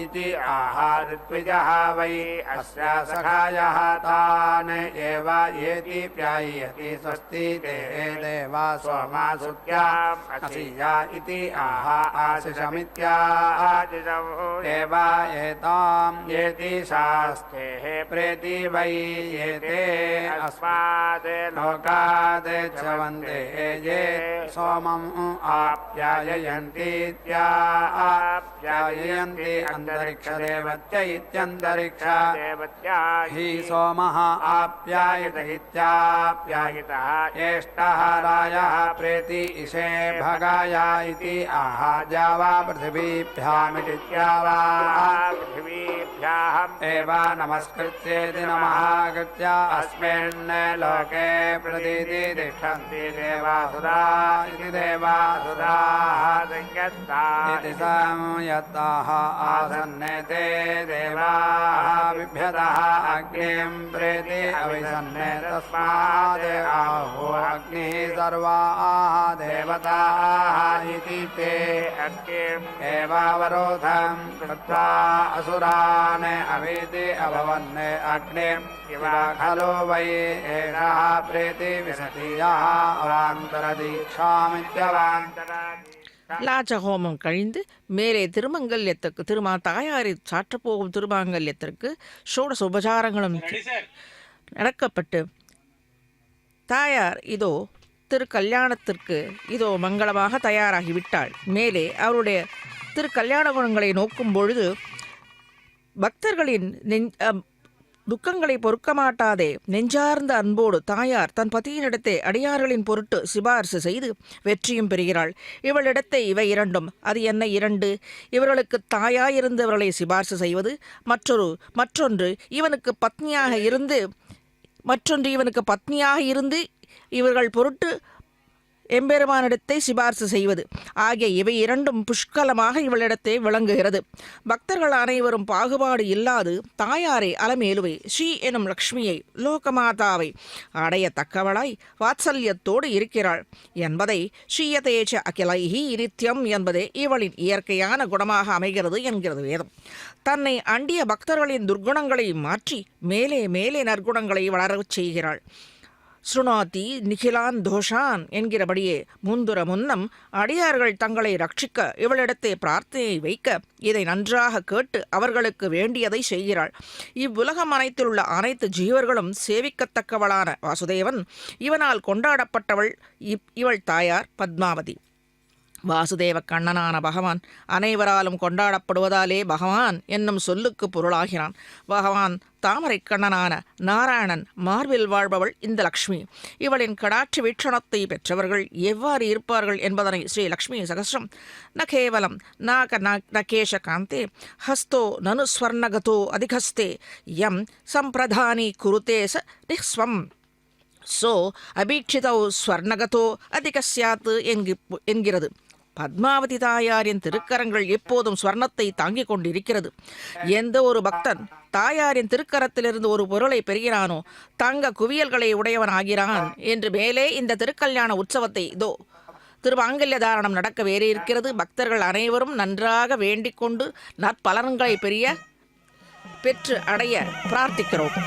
इति आह ऋत्विजः वै अस्या सखायः तान् एव एति प्याययति स्वस्ति ते देवा सोमा सुत्याम् असिया इति आह आशिषमित्यादिशम् एव एताम् येति शास्तेः प्रेति वै येते अस्मात् लोकात् च्यवन्ते ये सोमम् आप्याययन्तीत्याप्याययन्ति अन्तरिक्षदेवत्य इत्यन्तरिक्ष हि सोमः आप्यायत इत्याप्यायितः एष्टः रायः प्रेति इषे भगाया इति आह द्यावा पृथिवीभ्यामिति द्यावा पृथिवीभ्याम् एव नमस्कृत्येति नमः कृत्य अस्मिन् लोके प्रतीति तिष्ठन्ति देवासुरा इति देवासुराः इति संयत्ताः आसन्ने ते देवाः बिभ्यतः अग्निं प्रेति अविसन्ने तस्मात् आहु अग्निः सर्वाः देवताः इति ते अग्निम् एवावरोधं कृत्वा असुरान् अवीति अभवन् अग्निम् इव खलु वै एषः प्रेति विशति यः अवान्तरदीक्षामित्यवान्तरा லாஜ ஹோமம் கழிந்து மேலே திருமங்கல்யத்துக்கு தாயாரை சாற்றப்போகும் திருமாங்கல்யத்திற்கு ஷோடச உபசாரங்களும் நடக்கப்பட்டு தாயார் இதோ திருக்கல்யாணத்திற்கு இதோ மங்களமாக தயாராகிவிட்டாள். மேலே அவருடைய திருக்கல்யாண குணங்களை நோக்கும் பொழுது பக்தர்களின் துக்கங்களை பொறுக்க மாட்டாதே நெஞ்சார்ந்த அன்போடு தாயார் தன் பதியினிடத்தே அடியார்களின் பொருட்டு சிபார்சு செய்து வெற்றியும் பெறுகிறாள். இவளிடத்தை இவை இரண்டும். அது என்ன இரண்டு? இவர்களுக்கு தாயாயிருந்தவர்களை சிபார்சு செய்வது, மற்றொன்று இவனுக்கு பத்னியாக இருந்து இவர்கள் பொருட்டு எம்பெருமானிடத்தை சிபார்சு செய்வது ஆகிய இவை இரண்டும் புஷ்கலமாக இவளிடத்தை விளங்குகிறது. பக்தர்கள் அனைவரும் பாகுபாடு இல்லாது தாயாரை அலமேலுவை ஸ்ரீ எனும் லக்ஷ்மியை லோகமாதாவை அடையத்தக்கவளாய் வாத்சல்யத்தோடு இருக்கிறாள் என்பதை ஸ்ரீயதேச்ச அகிலைஹி நித்யம் என்பதே இவளின் இயற்கையான குணமாக அமைகிறது என்கிறது வேதம். தன்னை அண்டிய பக்தர்களின் துர்குணங்களை மாற்றி மேலே மேலே நற்குணங்களை வளரச் செய்கிறாள். ஸ்ருணோதி நிகிலான் தோஷான் என்கிறபடியே முன்னம் அடியார்கள் தங்களை ரட்சிக்க இவளிடத்தே பிரார்த்தனையை வைக்க இதை நன்றாக கேட்டு அவர்களுக்கு வேண்டியதை செய்கிறாள். இவ்வுலகம் அனைத்திலுள்ள அனைத்து ஜீவர்களும் சேவிக்கத்தக்கவளான வாசுதேவன் இவனால் கொண்டாடப்பட்டவள் இவள் தாயார் பத்மாவதி. வாசுதேவ கண்ணனான பகவான் அனைவராலும் கொண்டாடப்படுவதாலே பகவான் என்னும் சொல்லுக்கு பொருளாகிறான். பகவான் தாமரை கண்ணனான நாராயணன் மார்பில் வாழ்பவள் இந்த லக்ஷ்மி. இவளின் கடாட்சி வீட்சணத்தை பெற்றவர்கள் எவ்வாறு இருப்பார்கள் என்பதனை ஸ்ரீ லக்ஷ்மி சகஸ்ரம் ந கேவலம் நகேஷ காந்தே ஹஸ்தோ நனு ஸ்வர்ணகதோ அதிகஸ்தே யம் சம்பிரதானி குருதே ச நிஸ்வம் சோ அபீட்சிதோ ஸ்வர்ணகதோ அதிகஸ்யாத் என்கிறது. பத்மாவதி தாயாரின் திருக்கரங்கள் எப்போதும் ஸ்வர்ணத்தை தாங்கிக் கொண்டிருக்கிறது. எந்த ஒரு பக்தன் தாயாரின் திருக்கரத்திலிருந்து ஒரு பொருளை பெறுகிறானோ தங்க குவியல்களை உடையவன் ஆகிறான் என்று மேலே இந்த திருக்கல்யாண உற்சவத்தை திருமாங்கல்ய தாரணம் நடக்க வேறு இருக்கிறது. பக்தர்கள் அனைவரும் நன்றாக வேண்டிக் கொண்டு நற்பலன்களை பெற்று அடைய பிரார்த்திக்கிறோம்.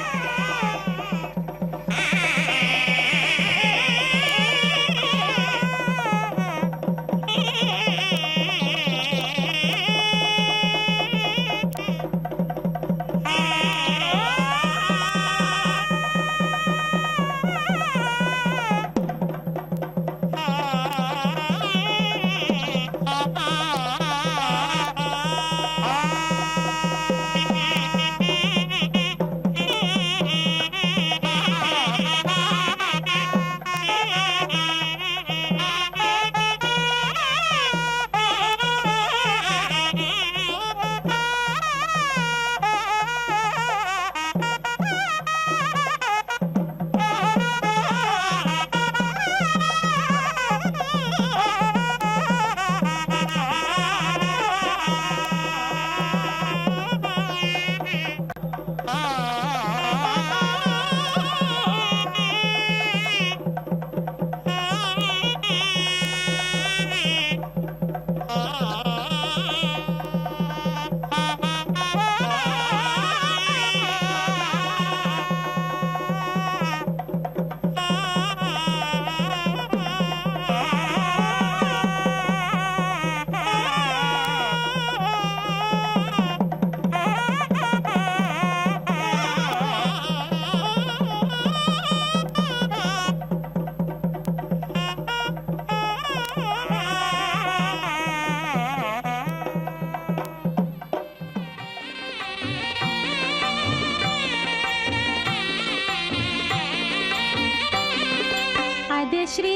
శ్రీ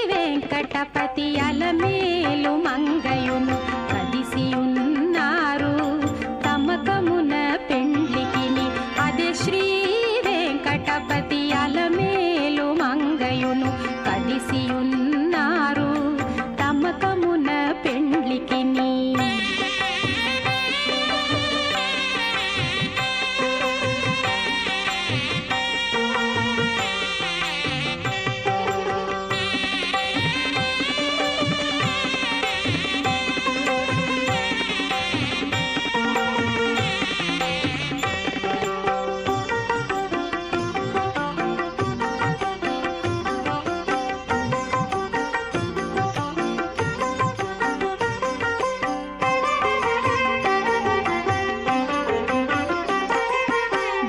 వెంకటపతి అలమేలు మంగయును కదిసియున్నారు తమకమున పెండ్లికిని. అదే శ్రీ వెంకటపతి అలమేలు మంగయును కదిసియున్నారు తమకమున పెండ్లికిని.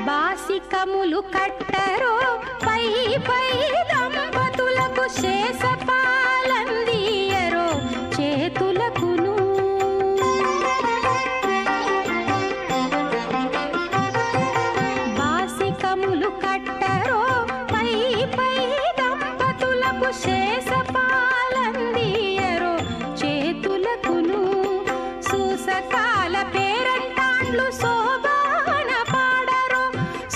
బాసికములు కట్టరో పై పై దంపతులకు శేషపాలందియరో చేతులకును. శేషపాలందియరో చేతులకును సూసకాల పేరంటాండ్లు శోభాన పాడరో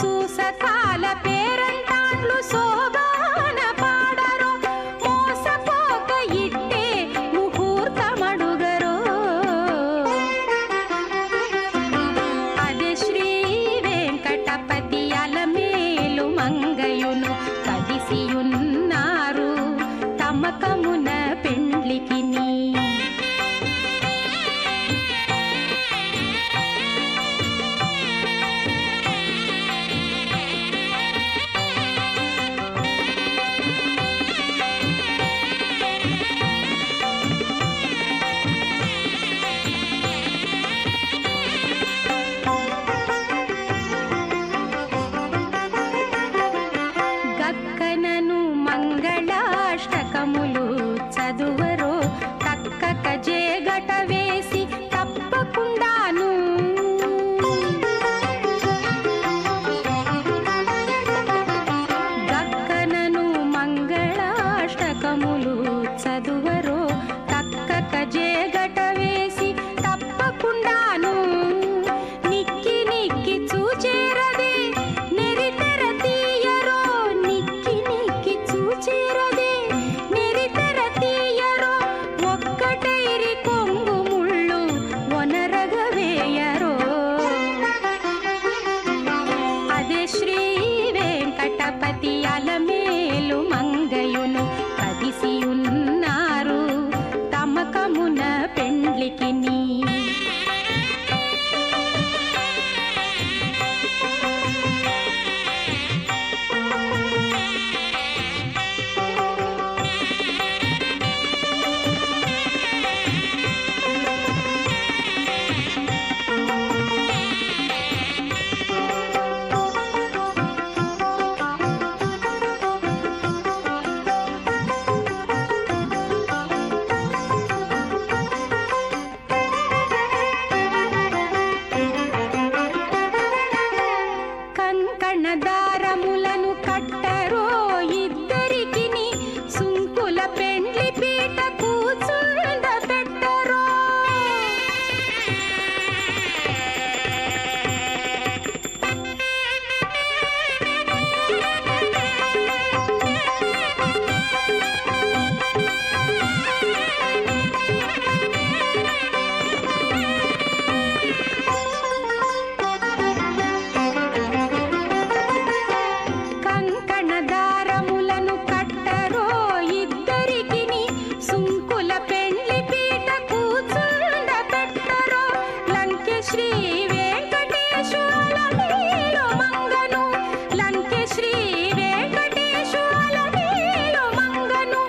సూసకాల పేరంటాండ్లు శోభాన పాడరో మోసపోక ఇట్టే ముహూర్తమడుగరో అదే శ్రీ వెంకటపతి అలమేలు మంగయును కదిసియున్నారు తమకమున పెండ్లికిని గక్కనను మంగళాష్టకములు చదువరో తక్కక జేగట వేసి తప్పకుండాను గక్కనను మంగళాష్టకములు చదువరో తక్కక జేగట వేసి తప్పకుండాను నిక్కి నిక్కి చూచేరదే నెరితెర తీయరో నిక్కి నిక్కి చూచేరదే నెరితెర తీయరో ఒక్కటైరి కొంగు ముళ్ళు ఒనరగవేయరో అదే శ్రీ వెంకటపతి అలమేలు మంగయును కదిసియున్నారు తమకమున పెండ్లికిని కంకణదారములను కట్టరో ఇద్దరికిని సుంకుల పెండ్లి పీట కూర్చుండబెట్టరో కంకణదారములను కట్టరో ఇద్దరికిని సుంకుల పెండ్లి పీట కూర్చుండబెట్టరో లంకె శ్రీ వెంకటేశ్వర మేలు మంగను లంకె శ్రీ వెంకటేశ్వర మేలు మంగను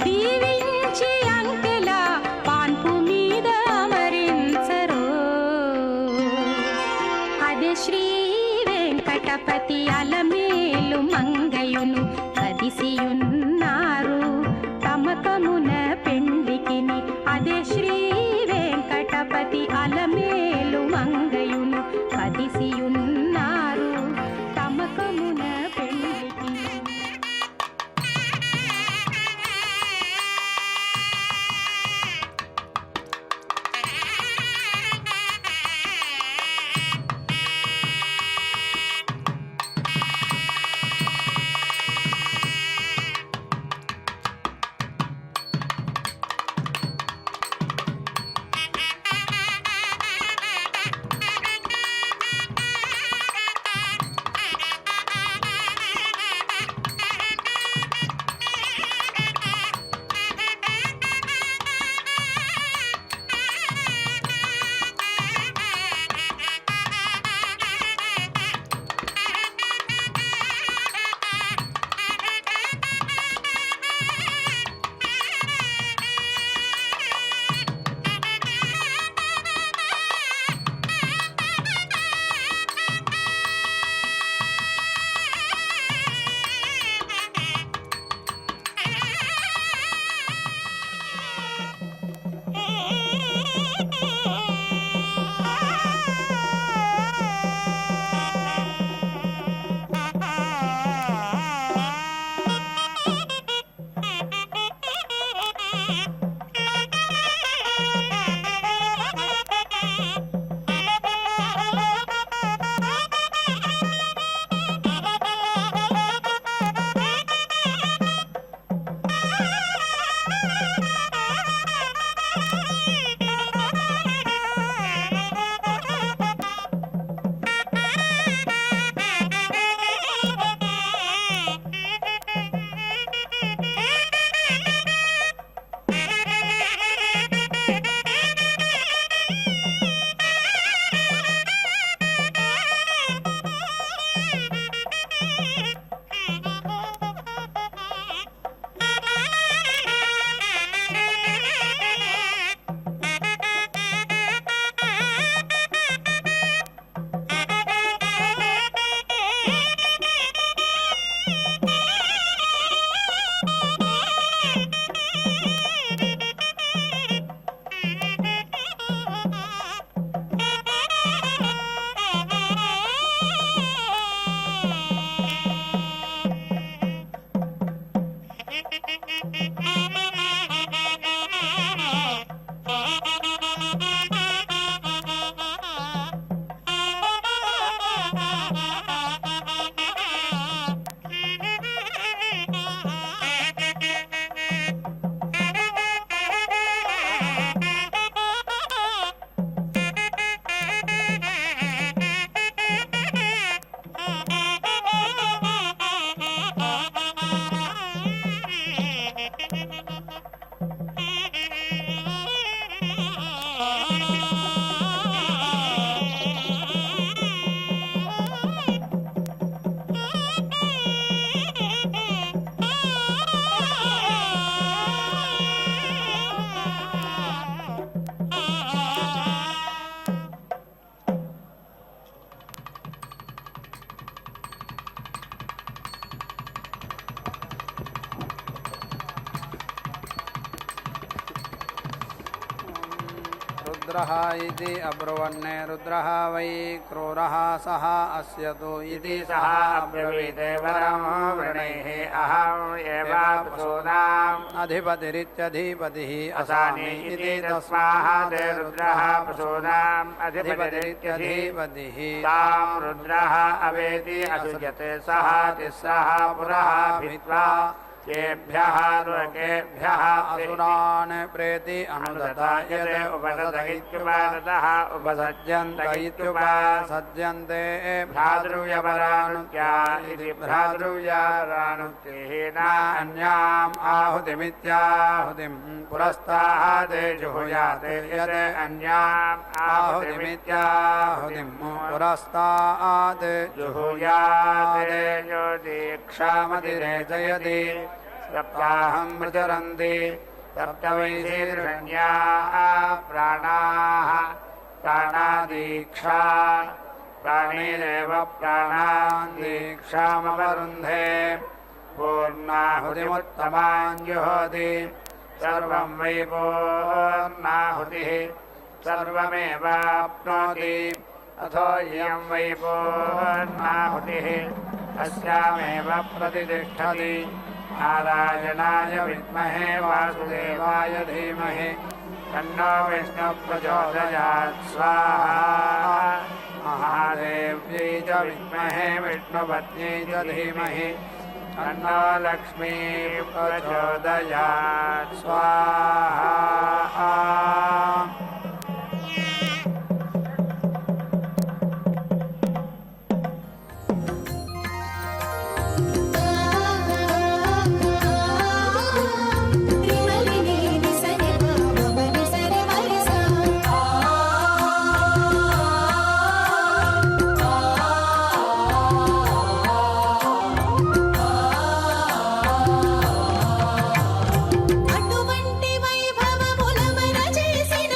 దీవించి అంకెల పాన్పు మీద అమరించరో అదే శ్రీ వెంకటపతి అలమేలు మంగయును కదిసియున్నారు తమకమున పెండ్లికిని అదే శ్రీ వెంకటపతి అలమేలు మంగయును కదిసియున్నారు తమకమున పెండ్లికిని रुद्रः इति अब्रुवन् रुद्रः वै क्रूरः सः अस्य तु इति सः अब्रवीते वरं वृणैः अहम् एव पशूनाम् अधिपतिरित्यधिपतिः असामि इति तस्मात् रुद्रः पशूनाम् अधिपतिरित्यधिपतिः तां रुद्रः अवेति असृजते सः तिस्रः पुरः भित्त्वा तेभ्यः लोकेभ्यः असुरान् प्रेति अनुददायते उपसद इत्युपसदः उपसज्यन्त इत्युपसज्यन्ते भ्रातृव्यपरानुत्या इति भ्रातृव्यपरानुक्तिः न अन्याम् आहुतिमित्याहुतिं पुरस्तात् जुहुयाते यत् अन्याम् आहुतिमित्याहुतिं पुरस्तात् जुहुयाते यो दीक्षामतिरेचयति सप्ताहं प्रचरन्ति सप्तवैशीर्षण्याः प्राणाः प्राणादीक्षा प्राणिरेव प्राणान् दीक्षामवरुन्धे पूर्णाहुतिमुत्तमान् जुहोति सर्वं वै पूर्णाहुतिः सर्वमेवाप्नोति अथो इयं वै पूर्णाहुतिः अस्यामेव प्रतिष्ठति नारायणाय विद्महे वासुदेवाय धीमहि तन्नो विष्णुः प्रचोदयात् स्वाहा महादेव्यै च विद्महे विष्णुपत्न्यै च धीमहि तन्नो लक्ष्मीः प्रचोदयात् स्वाहा అటువంటి వైభవముల మన చేసిన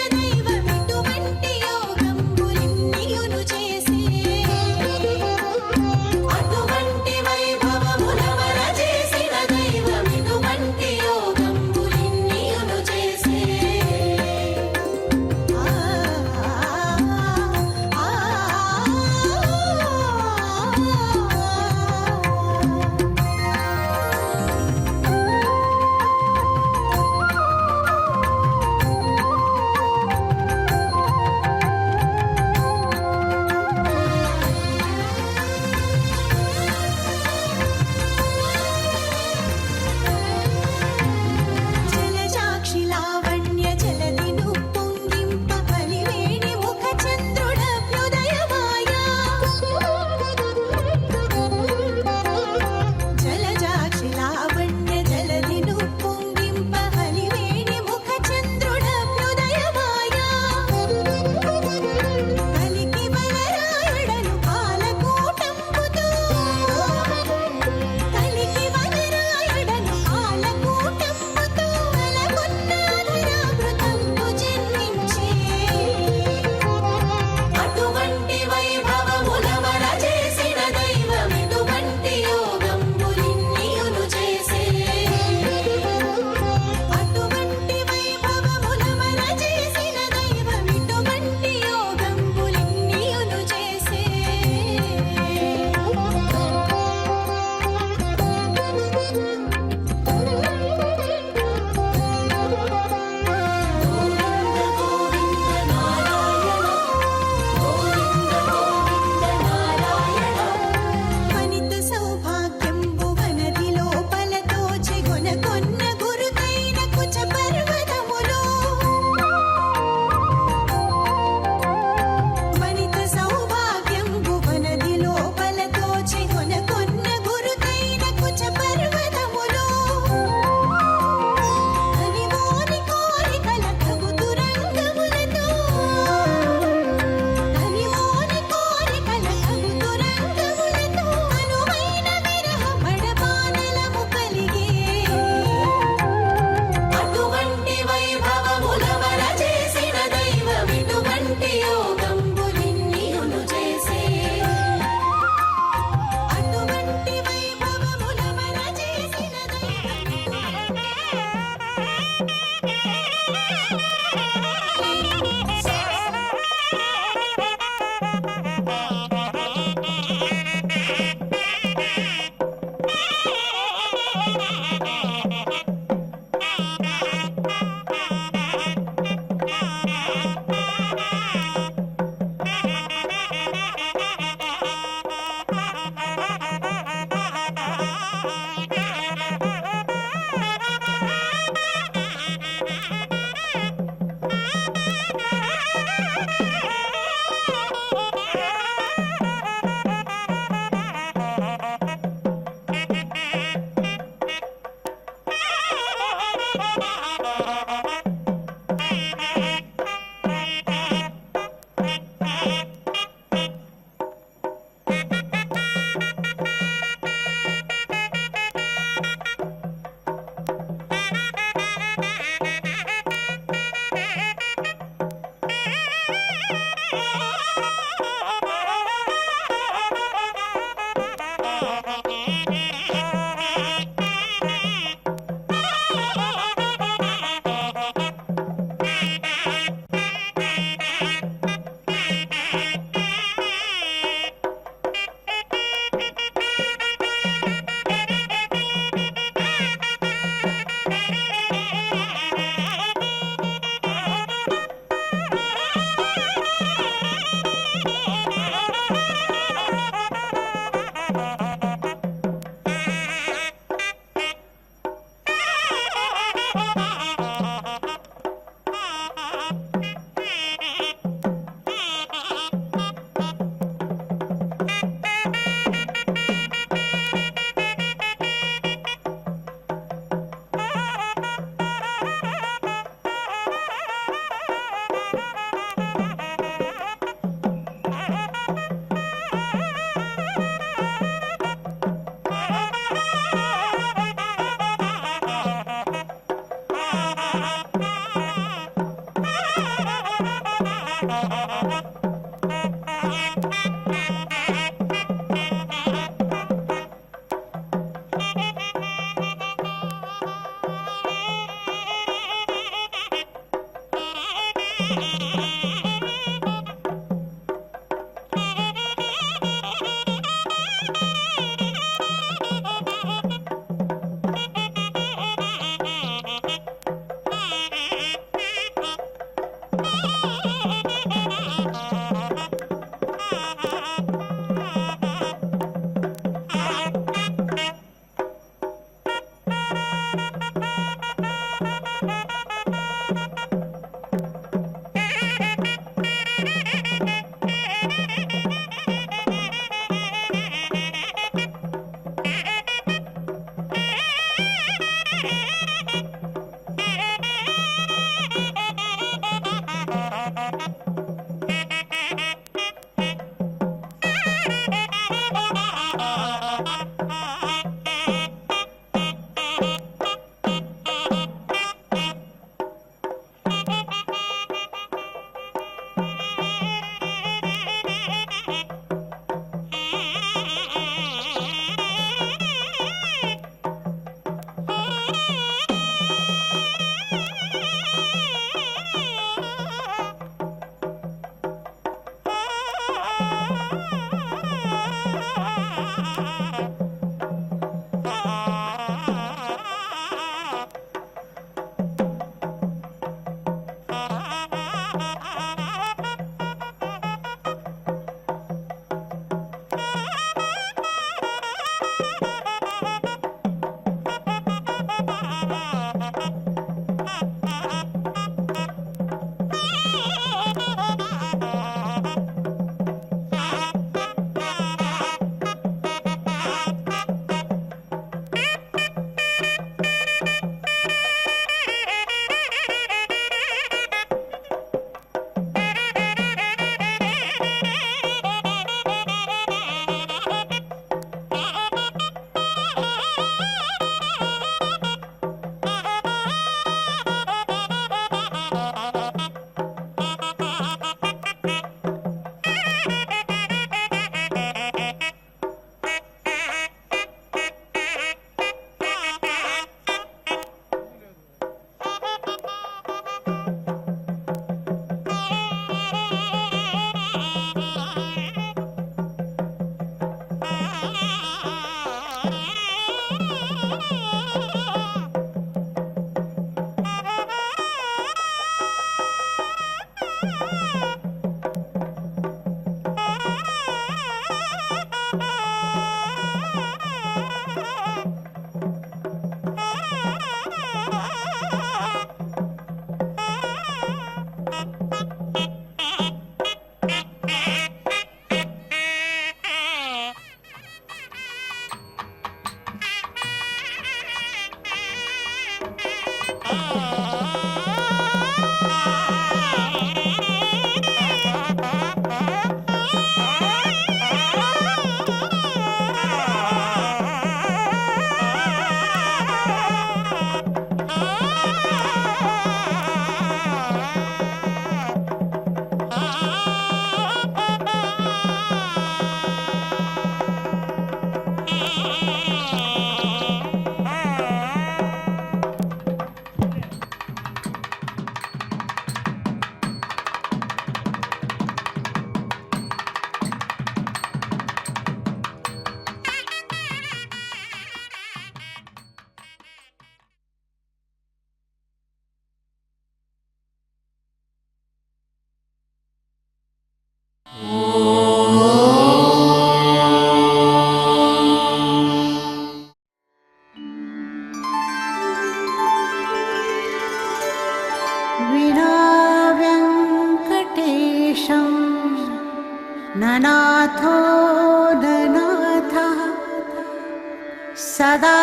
सदा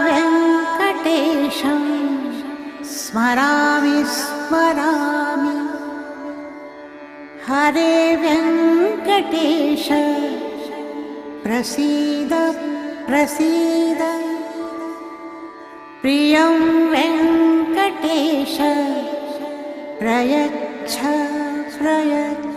वेङ्कटेशं स्मरामि स्मरामि हरे वेङ्कटेश प्रसीद प्रसीद प्रियं वेङ्कटेश प्रयच्छ प्रयच्छ